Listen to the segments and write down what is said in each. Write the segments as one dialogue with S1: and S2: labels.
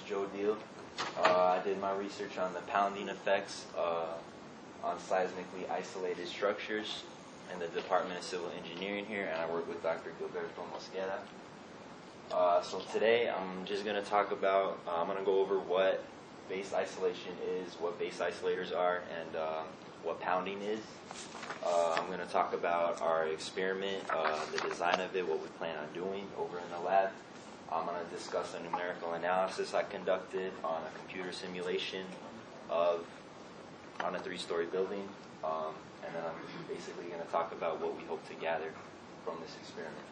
S1: Diehl. I did my research on the pounding effects on seismically isolated structures in the Department of Civil Engineering here, and I work with Dr. Gilberto Mosquera. So today I'm just going to talk about, I'm going to go over what base isolation is, what base isolators are, and what pounding is. I'm going to talk about our experiment, the design of it, what we plan on doing over in the lab. I'm going to discuss a numerical analysis I conducted on a computer simulation on a 3-story building, and then I'm basically going to talk about what we hope to gather from this experiment.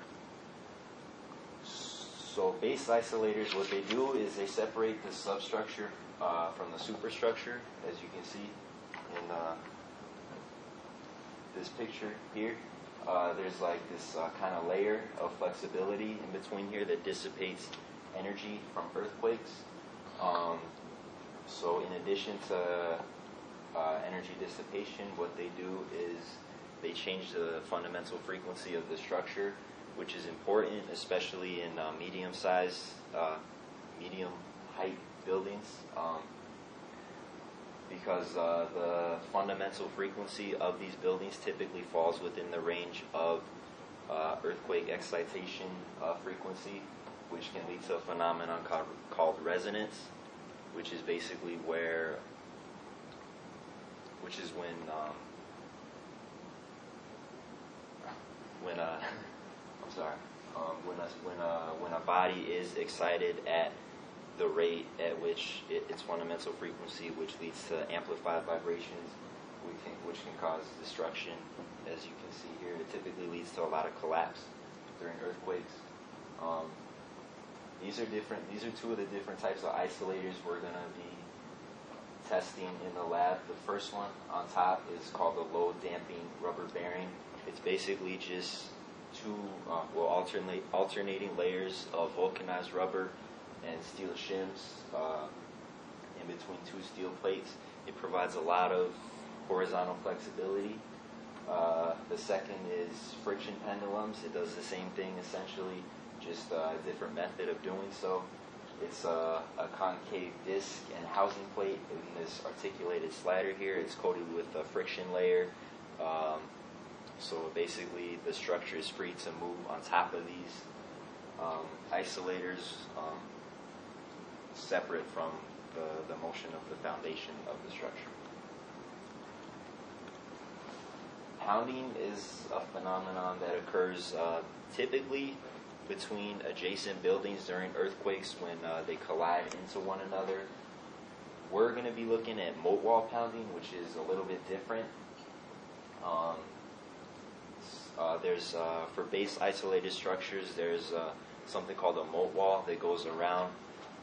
S1: So base isolators, what they do is they separate the substructure from the superstructure, as you can see in this picture here. There's like this kind of layer of flexibility in between here that dissipates energy from earthquakes. So in addition to energy dissipation, what they do is they change the fundamental frequency of the structure, which is important, especially in medium height buildings, because the fundamental frequency of these buildings typically falls within the range of earthquake excitation frequency, which can lead to a phenomenon called resonance, which is basically when a body is excited at the rate at which its fundamental frequency, which leads to amplified vibrations, which can cause destruction. As you can see here, it typically leads to a lot of collapse during earthquakes. These are two of the different types of isolators we're going to be testing in the lab. The first one on top is called the load damping rubber bearing. It's basically just two alternating layers of vulcanized rubber and steel shims in between two steel plates. It provides a lot of horizontal flexibility. The second is friction pendulums. It does the same thing essentially, just a different method of doing so. It's a concave disc and housing plate in this articulated slider here. It's coated with a friction layer. So basically the structure is free to move on top of these isolators, separate from the motion of the foundation of the structure. Pounding is a phenomenon that occurs typically between adjacent buildings during earthquakes when they collide into one another. We're going to be looking at moat wall pounding, which is a little bit different. There's for base isolated structures, there's something called a moat wall that goes around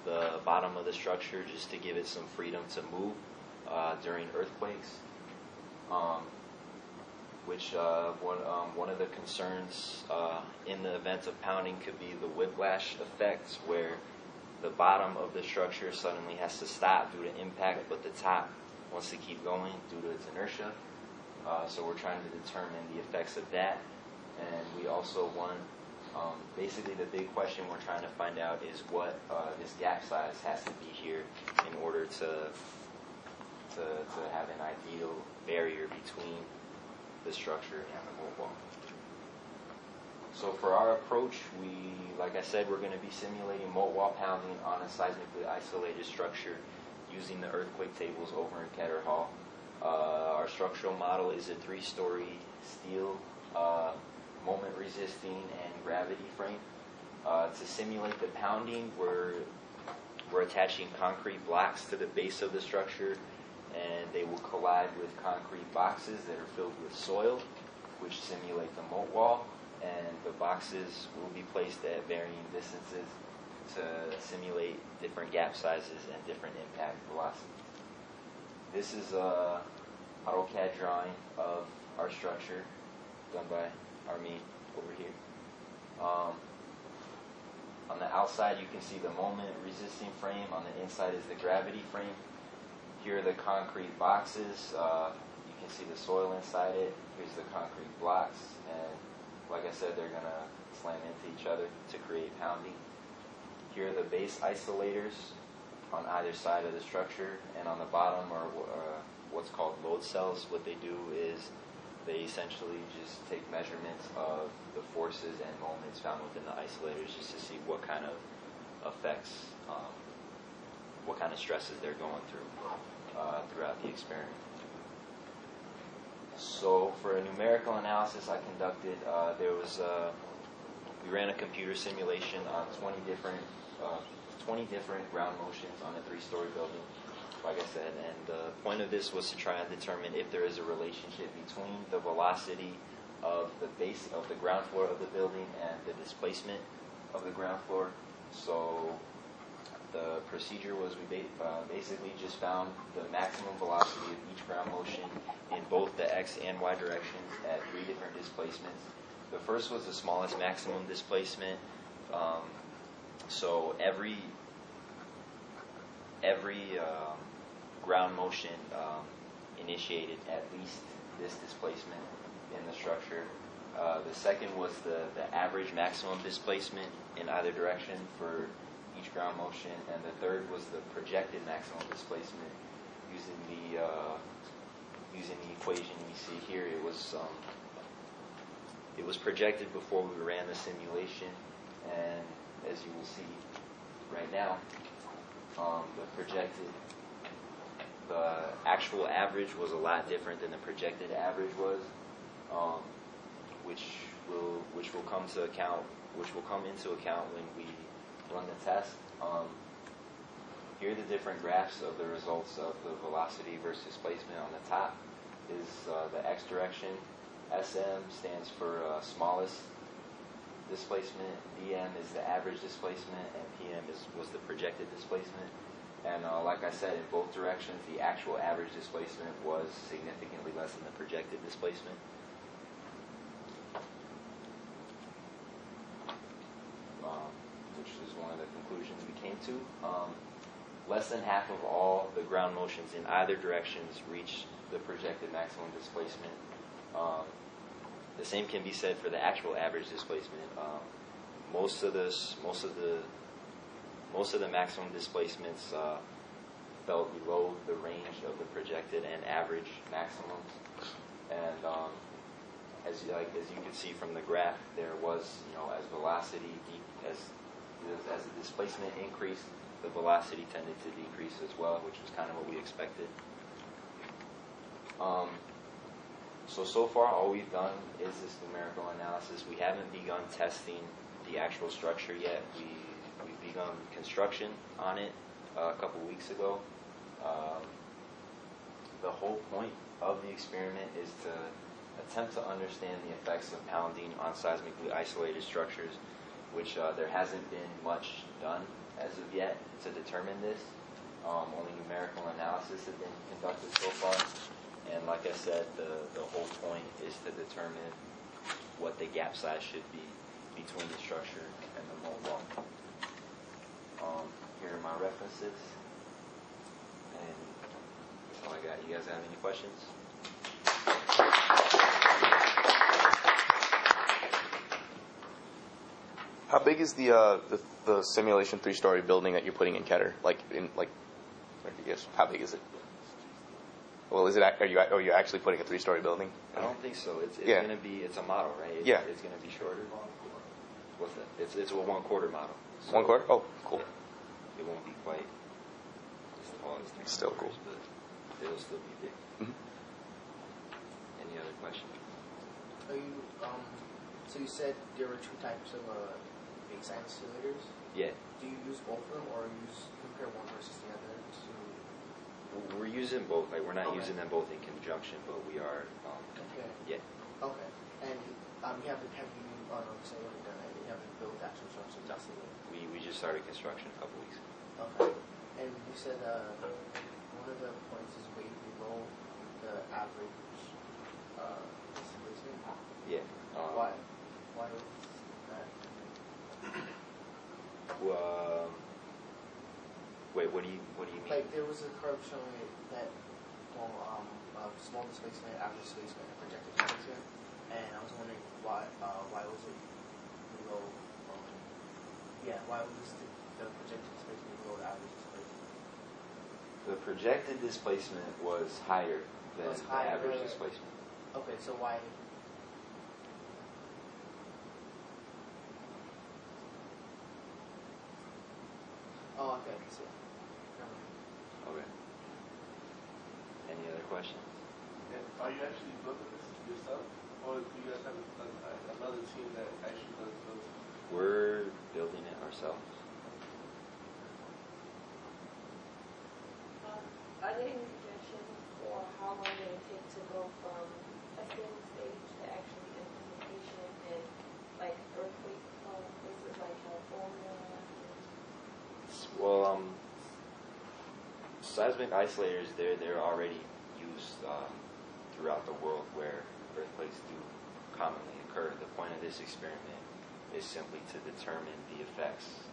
S1: the bottom of the structure just to give it some freedom to move during earthquakes. One of the concerns in the event of pounding could be the whiplash effect, where the bottom of the structure suddenly has to stop due to impact, but the top wants to keep going due to its inertia. So we're trying to determine the effects of that. And we also want, basically the big question we're trying to find out is what this gap size has to be here in order to have an ideal barrier between the structure and the moat wall. So for our approach, like I said, we're going to be simulating moat wall pounding on a seismically isolated structure using the earthquake tables over in Ketter Hall. Our structural model is a 3-story steel moment resisting and gravity frame. To simulate the pounding, we're attaching concrete blocks to the base of the structure, and they will collide with concrete boxes that are filled with soil, which simulate the moat wall, and the boxes will be placed at varying distances to simulate different gap sizes and different impact velocities. This is a AutoCAD drawing of our structure done by Armin over here. On the outside you can see the moment resisting frame. On the inside is the gravity frame. Here are the concrete boxes. You can see the soil inside it. Here's the concrete blocks, and like I said, they're going to slam into each other to create pounding. Here are the base isolators. on either side of the structure, and on the bottom are what's called load cells. What they do is they essentially just take measurements of the forces and moments found within the isolators just to see what kind of effects, what kind of stresses they're going through throughout the experiment. So for a numerical analysis I conducted, we ran a computer simulation on 20 different ground motions on a 3-story building, like I said, and the point of this was to try and determine if there is a relationship between the velocity of the base of the ground floor of the building and the displacement of the ground floor. So the procedure was we basically just found the maximum velocity of each ground motion in both the x and y directions at 3 different displacements. The first was the smallest maximum displacement. So every ground motion initiated at least this displacement in the structure. The second was the average maximum displacement in either direction for each ground motion, and the third was the projected maximum displacement using the equation you see here. It was projected before we ran the simulation, and as you will see right now, the actual average was a lot different than the projected average was, which will come into account when we run the test. Here are the different graphs of the results of the velocity versus displacement. On the top is the x direction. SM stands for smallest displacement, DM is the average displacement, and PM was the projected displacement. And like I said, in both directions, the actual average displacement was significantly less than the projected displacement. Which is one of the conclusions we came to. Less than half of all the ground motions in either directions reach the projected maximum displacement. The same can be said for the actual average displacement. Most of the maximum displacements fell below the range of the projected and average maximums. And as you can see from the graph, there was, as velocity as the displacement increased, the velocity tended to decrease as well, which was kind of what we expected. So far, all we've done is this numerical analysis. We haven't begun testing the actual structure yet. We've begun construction on it a couple weeks ago. The whole point of the experiment is to attempt to understand the effects of pounding on seismically isolated structures, which there hasn't been much done as of yet to determine this. Only numerical analysis has been conducted so far. And like I said, the whole point is to determine what the gap size should be between the structure and the mold wall. Here are my references. And that's all I got. You guys have any questions?
S2: How big is the simulation 3-story building that you're putting in Keter? I guess, how big is it? Well, are you actually putting a 3-story building?
S1: I don't think so. It's a model, right? It's going to be shorter. What's that? It's a 1/4 model. So
S2: 1/4? Oh, cool.
S1: It won't be quite as tall as 3
S2: Still cool.
S1: But it'll still be big.
S2: Mm-hmm.
S1: Any other questions?
S3: Are you, so you said there were 2 types of base isolators?
S1: Yeah.
S3: Do you use both of them, or compare one versus the other?
S1: We're using both. We're not using them both in conjunction, but we are.
S3: Okay.
S1: Yeah.
S3: Okay. And you haven't built actual structure just yet?
S1: We just started construction a couple weeks ago.
S3: Okay. And you said one of the points is way below the average displacement.
S1: Yeah.
S3: Why? Why was that?
S1: Wait, what do you mean?
S3: Like there was a curve showing that small displacement, average displacement, and projected displacement, and I was wondering why was it below? Why was the projected displacement below the average displacement?
S1: The projected displacement was higher than
S3: Was
S1: the
S3: higher,
S1: average
S3: right.
S1: displacement.
S3: Okay, so why? Oh, okay. So, never mind.
S1: Okay. Any other questions?
S4: And are you actually building this yourself, or do you guys have another team that actually does those?
S1: We're building it ourselves.
S5: Are there any projections for how long it would take to go from testing stage to actually implementation in like earthquake places like California?
S1: Well, seismic isolators, they're already used throughout the world where earthquakes do commonly occur. The point of this experiment is simply to determine the effects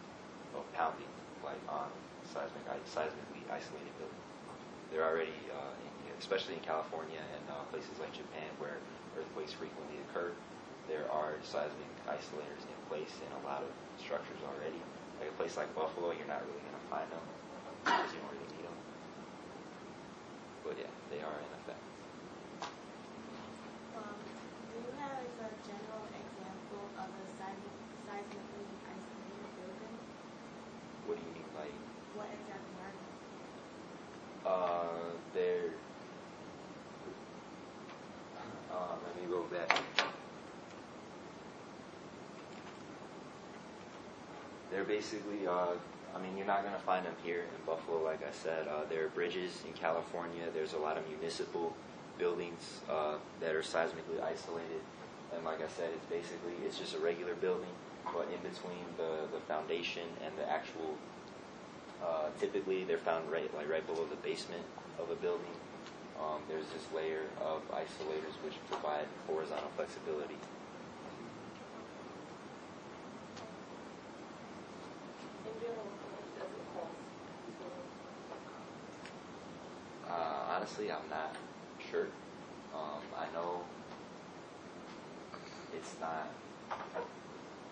S1: of pounding, like on seismically isolated buildings. They're already, especially in California and places like Japan where earthquakes frequently occur, there are seismic isolators in place in a lot of structures already. Like a place like Buffalo, you're not really going to find them because you don't really need them. But yeah, they are in effect.
S6: Do you have a general example of a seismically isolated building?
S1: What do you mean, like?
S6: What exactly are they?
S1: Let me go back. They're basically, you're not going to find them here in Buffalo, like I said. There are bridges in California. There's a lot of municipal buildings that are seismically isolated. And like I said, it's just a regular building, but in between the foundation and the actual, typically they're found right below the basement of a building. There's this layer of isolators which provide horizontal flexibility.
S5: In general, how much does it cost?
S1: Honestly, I'm not sure. I know it's not.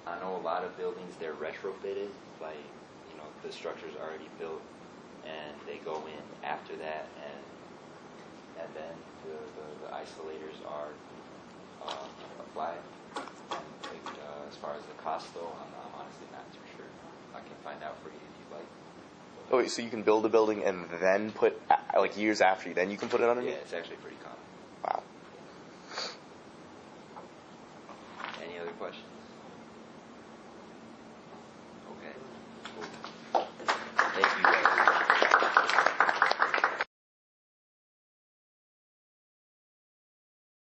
S1: I know a lot of buildings, they're retrofitted, like, the structure's already built and they go in after that, and then the isolators are applied. As far as the cost though, I'm honestly not too sure. I can find out for you if you'd like.
S2: Oh, wait, so you can build a building and then put, like years after, then you can put it underneath?
S1: Yeah, it's actually pretty common.
S2: Wow.
S1: Any other questions?